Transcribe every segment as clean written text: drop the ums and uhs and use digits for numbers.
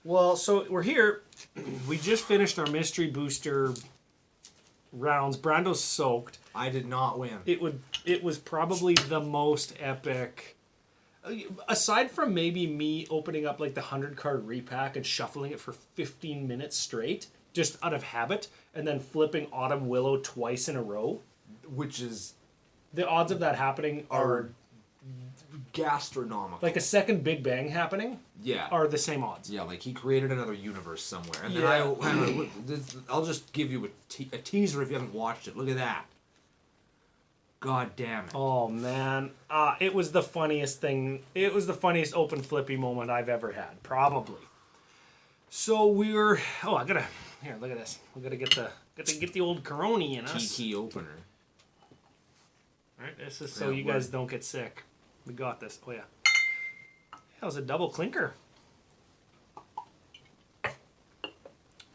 Well, so we're here. We just finished our mystery booster rounds. Brando's soaked. I did not win. It was probably the most epic. Aside from maybe me opening up like the 100 card repack and shuffling it for 15 minutes straight, just out of habit, and then flipping Autumn Willow twice in a row. Which is The odds of that happening are gastronomical. like a second Big Bang happening. Yeah. Are the same odds. Yeah, like he created another universe somewhere. And then Yeah. I'll just give you a teaser if you haven't watched it. Look at that. God damn it. Oh man, it was the funniest thing. It was the funniest open flippy moment I've ever had, probably. So we were. Oh, I gotta. Here, look at this. We gotta get the old Coroni in us. Key opener. All right, this is so Yeah, you guys don't get sick. We got this. Oh yeah. That was a double clinker.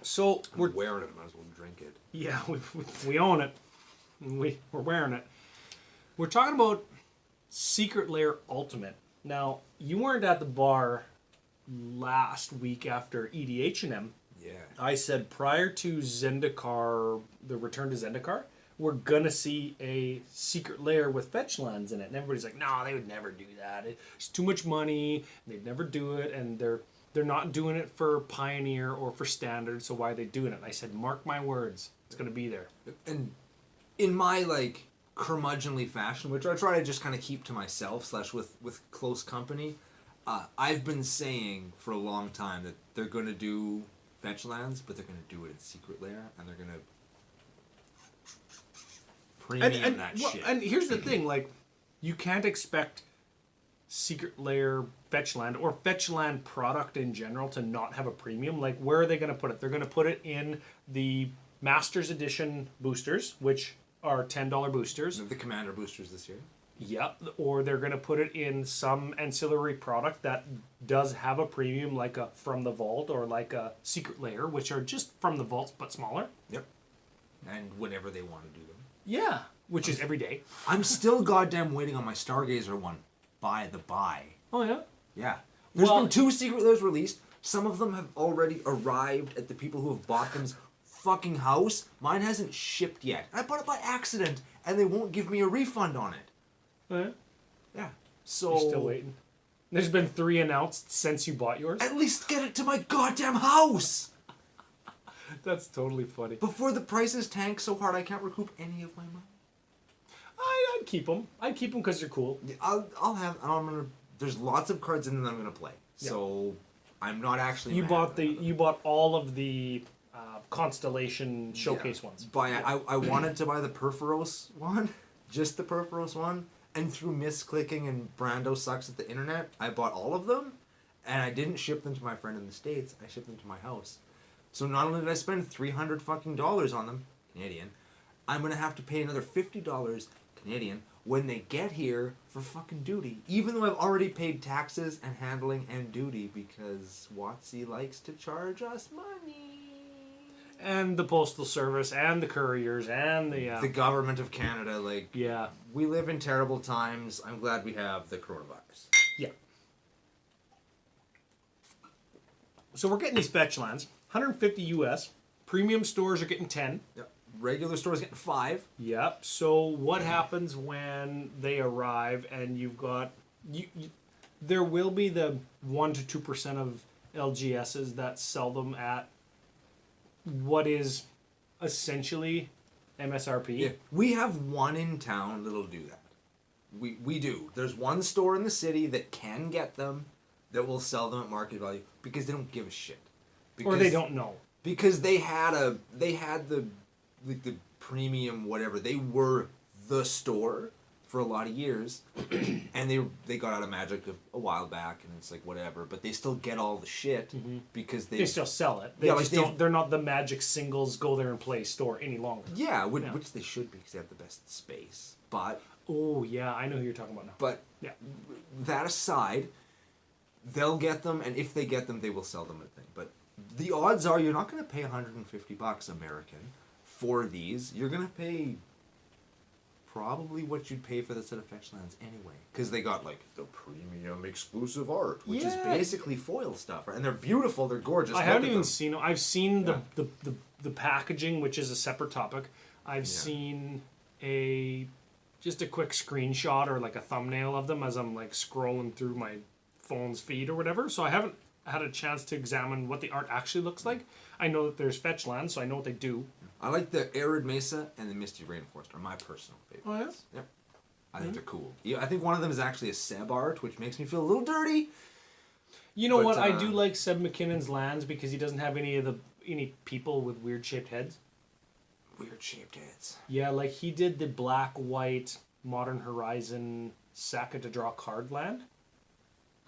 So We're wearing it. Might as well drink it. yeah, we own it. We're wearing it. We're talking about Secret Lair Ultimate. Now, you weren't at the bar last week after EDH&M. Yeah. I said prior to Zendikar, the return to Zendikar, we're gonna see a Secret Lair with fetch lands in it. And everybody's like, no, they would never do that. It's too much money. They'd never do it. And they're not doing it for Pioneer or for Standard, so why are they doing it? And I said, mark my words, it's gonna be there. And in my like curmudgeonly fashion, which I try to just kind of keep to myself / with close company, I've been saying for a long time that they're going to do fetch lands, but they're going to do it in Secret Lair, and they're going to premium that shit. And here's the thing, like, you can't expect Secret Lair fetch land or fetch land product in general to not have a premium. Like, where are they going to put it? They're going to put it in the Masters Edition boosters, which are $10 boosters. The Commander boosters this year. Yep. Or they're going to put it in some ancillary product that does have a premium, like a From the Vault or like a Secret Lair, which are just From the Vaults but smaller. Yep. And whenever they want to do them. Yeah. Which is every day. I'm still goddamn waiting on my Stargazer one. By the by. Oh, yeah? Yeah. There's been 2 Secret Lairs released. Some of them have already arrived at the people who have bought them's fucking house. Mine hasn't shipped yet. I bought it by accident, and they won't give me a refund on it. Oh, yeah? Yeah. So You're still waiting. There's been 3 announced since you bought yours. at least get it to my goddamn house That's totally funny. before the prices tank so hard I can't recoup any of my money. I'd keep them. I'd keep them because they're cool. I'll have. I'm gonna. There's lots of cards in them that I'm gonna play. Yeah. So I'm not actually. You mad bought about the. them. You bought all of the Constellation showcase Yeah. ones. I wanted to buy the Perforos one, just the Perforos one, and through misclicking and Brando sucks at the internet, I bought all of them, and I didn't ship them to my friend in the States. I shipped them to my house. So not only did I spend $300 fucking on them, Canadian, I'm gonna have to pay another $50 Canadian when they get here for fucking duty. Even though I've already paid taxes and handling and duty because WotC likes to charge us money. And the Postal Service and the couriers and The government of Canada, like, yeah. we live in terrible times. I'm glad we have the coronavirus. Yeah. So we're getting these fetch lands. 150 US. Premium stores are getting 10. Yep. Regular stores getting 5. Yep. So what happens when they arrive and you've got there will be the 1 to 2% of LGSs that sell them at what is essentially MSRP. Yeah. We have one in town that'll do that. We do. There's one store in the city that can get them, that will sell them at market value because they don't give a shit. Or they don't know. Because they had the premium whatever. They were the store for a lot of years, and they got out of Magic a while back, and it's like whatever. But they still get all the shit because They still sell it. They Yeah, just like don't, they're not the Magic singles go there and play store any longer. yeah, which they should be because they have the best space. But Oh yeah, I know who you're talking about now. Yeah. That aside, they'll get them, and if they get them, they will sell them at thing. But the odds are you're not going to pay $150 American for these. You're going to pay probably what you'd pay for the set of Fetchlands anyway. Because they got, like, the premium exclusive art, which is basically foil stuff, right? And they're beautiful, they're gorgeous. I haven't even seen them. I've seen the packaging, which is a separate topic. I've seen just a quick screenshot or like a thumbnail of them as I'm like scrolling through my phone's feed or whatever. So I haven't had a chance to examine what the art actually looks like. I know that there's Fetchlands, so I know what they do. I like the Arid Mesa and the Misty Rainforest are my personal favorites. Oh, yeah? Yep. I think they're cool. Yeah, I think one of them is actually a Seb art, which makes me feel a little dirty. You know what? I do like Seb McKinnon's lands because he doesn't have any people with weird shaped heads. Weird shaped heads. Yeah, like he did the black-white Modern Horizon Saka to draw card land.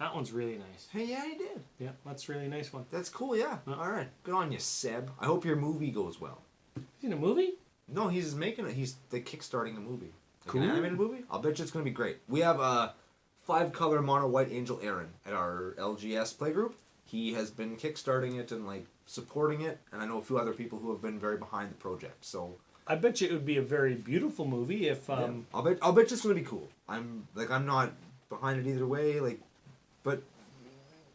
That one's really nice. Hey, yeah, he did. Yeah, that's a really nice one. That's cool, yeah. All right. Good on you, Seb. I hope your movie goes well. He's in a movie? No, he's making it. He's kickstarting a movie. Like Cool. an animated movie? I'll bet you it's going to be great. We have a 5-color mono white angel Aaron at our LGS playgroup. He has been kickstarting it and like supporting it, and I know a few other people who have been very behind the project. So I bet you it would be a very beautiful movie if I'll bet you it's going to be cool. I'm not behind it either way, like, but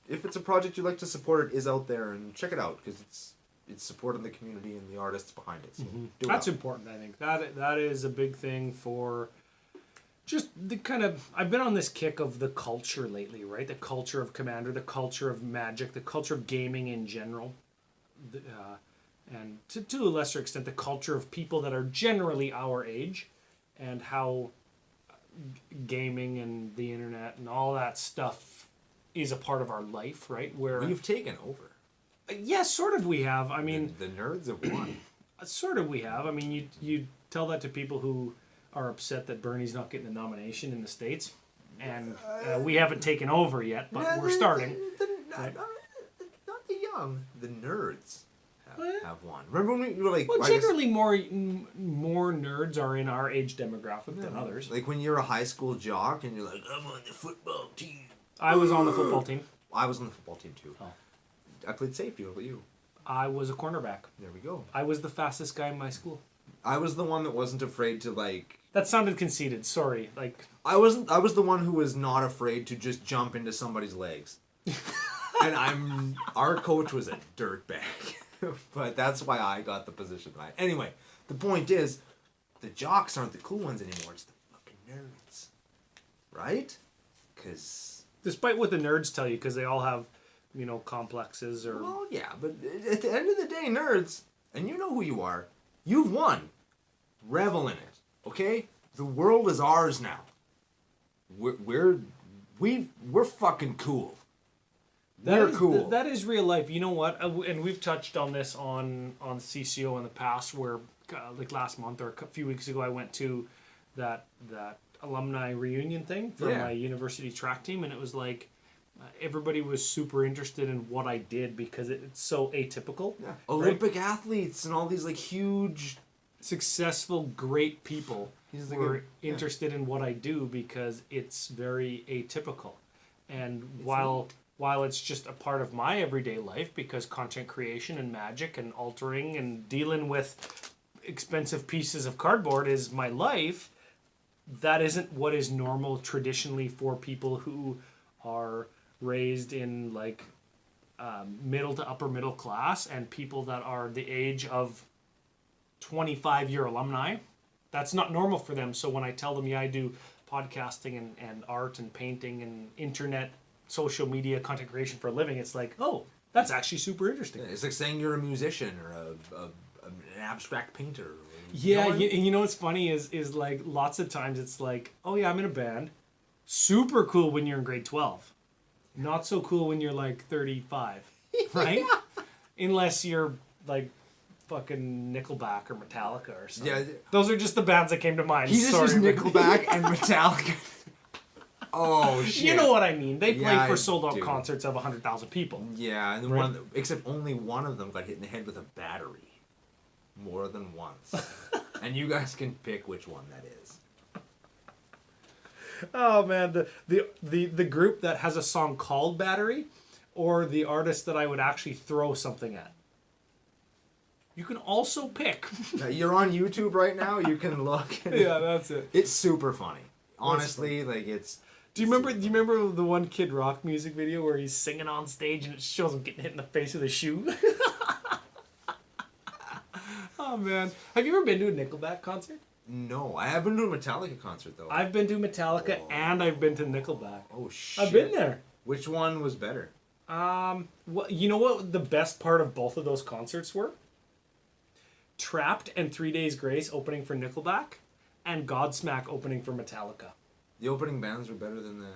if it's a project you'd like to support, it is out there, and check it out because it's supporting the community and the artists behind it. So that's important. I think that is a big thing for just the kind of. I've been on this kick of the culture lately, right? The culture of Commander, the culture of Magic, the culture of gaming in general, and to a lesser extent, the culture of people that are generally our age, and how gaming and the internet and all that stuff is a part of our life, right? Where we've taken over. Yes, sort of we have. I mean... The nerds have won. Sort of we have. I mean, you tell that to people who are upset that Bernie's not getting a nomination in the States. And we haven't taken over yet, but we're starting. Not the young. The nerds have won. Remember when you were like... Well, generally more nerds are in our age demographic than others. Like when you're a high school jock and you're like, I'm on the football team. I was on the football team. I was on the football team too. Oh. I played safety. What about you? I was a cornerback. There we go. I was the fastest guy in my school. I was the one that wasn't afraid to like... That sounded conceited. Sorry. Like I was the one who was not afraid to just jump into somebody's legs. And our coach was a dirtbag. But that's why I got the position right. Anyway, the point is, the jocks aren't the cool ones anymore. It's the fucking nerds. Right? Because... Despite what the nerds tell you, because they all have... complexes or... Well, yeah, but at the end of the day, nerds, and you know who you are, you've won. Revel in it, okay? The world is ours now. We're fucking cool. We're cool. That is real life. You know what? And we've touched on this on CCO in the past, where like last month or a few weeks ago, I went to that alumni reunion thing for my university track team, and it was like... everybody was super interested in what I did because it's so atypical. Yeah. Olympic athletes and all these like huge, successful, great people were interested in what I do because it's very atypical. And while it's just a part of my everyday life, because content creation and magic and altering and dealing with expensive pieces of cardboard is my life, that isn't what is normal traditionally for people who are raised in like middle to upper middle class and people that are the age of 25-year alumni. That's not normal for them. So when I tell them, I do podcasting and art and painting and internet, social media, content creation for a living, it's like, oh, that's actually super interesting. Yeah, it's like saying you're a musician or an abstract painter. Yeah, you know what's funny is like lots of times it's like, oh yeah, I'm in a band. Super cool when you're in grade 12. Not so cool when you're like 35, right? Unless you're like fucking Nickelback or Metallica or something. Yeah, those are just the bands that came to mind. He just used Nickelback and Metallica. Oh shit! You know what I mean? They play for sold-out concerts of 100,000 people. Yeah, and then except only one of them got hit in the head with a battery, more than once. And you guys can pick which one that is. Oh man, the group that has a song called Battery, or the artist that I would actually throw something at. You can also pick. You're on YouTube right now. You can look. Yeah, that's it. It's super funny. Honestly, like it's. Do you remember the one Kid Rock music video where he's singing on stage and it shows him getting hit in the face with a shoe? Oh man, have you ever been to a Nickelback concert? No, I have been to a Metallica concert though. I've been to Metallica and I've been to Nickelback. Oh shit! I've been there. Which one was better? Well, you know what the best part of both of those concerts were? Trapped and 3 Days Grace opening for Nickelback, and Godsmack opening for Metallica. The opening bands were better than the.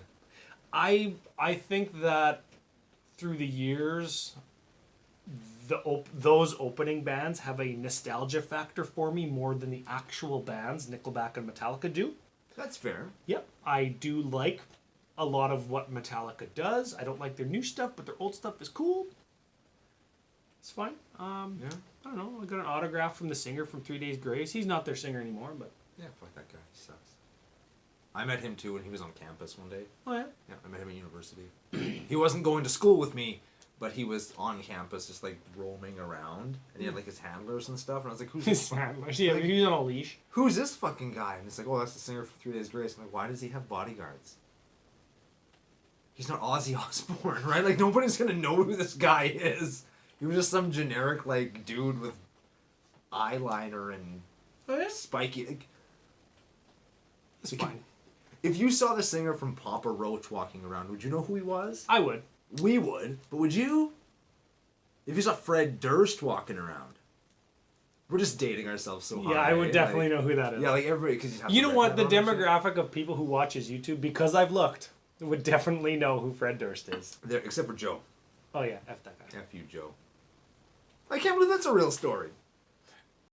I think that through the years, those opening bands have a nostalgia factor for me more than the actual bands Nickelback and Metallica do. That's fair. Yep, I do like a lot of what Metallica does. I don't like their new stuff, but their old stuff is cool. It's fine. Yeah. I don't know. I got an autograph from the singer from 3 Days Grace. He's not their singer anymore, but Yeah, fuck that guy. He sucks. I met him too when he was on campus one day. oh yeah. Yeah, I met him at university. He wasn't going to school with me, but he was on campus just like roaming around. And he had like his handlers and stuff. And I was like, who's His this? handlers. Yeah, he's on a leash. Who's this fucking guy? And it's like, oh, that's the singer for 3 Days Grace. I'm like, why does he have bodyguards? He's not Ozzy Osbourne, right? Like, nobody's gonna know who this guy is. He was just some generic, like, dude with eyeliner and Oh yeah. spiky. Like, It's fine. if you saw the singer from Papa Roach walking around, would you know who he was? I would. We would, but would you? If you saw Fred Durst walking around. We're just dating ourselves so hard. Yeah, I would eh? definitely Like, know who that is. Yeah, like everybody, because You know what? The demographic of people who watches YouTube, because I've looked, would definitely know who Fred Durst is. Except for Joe. Oh yeah, F that guy. F you, Joe. I can't believe that's a real story.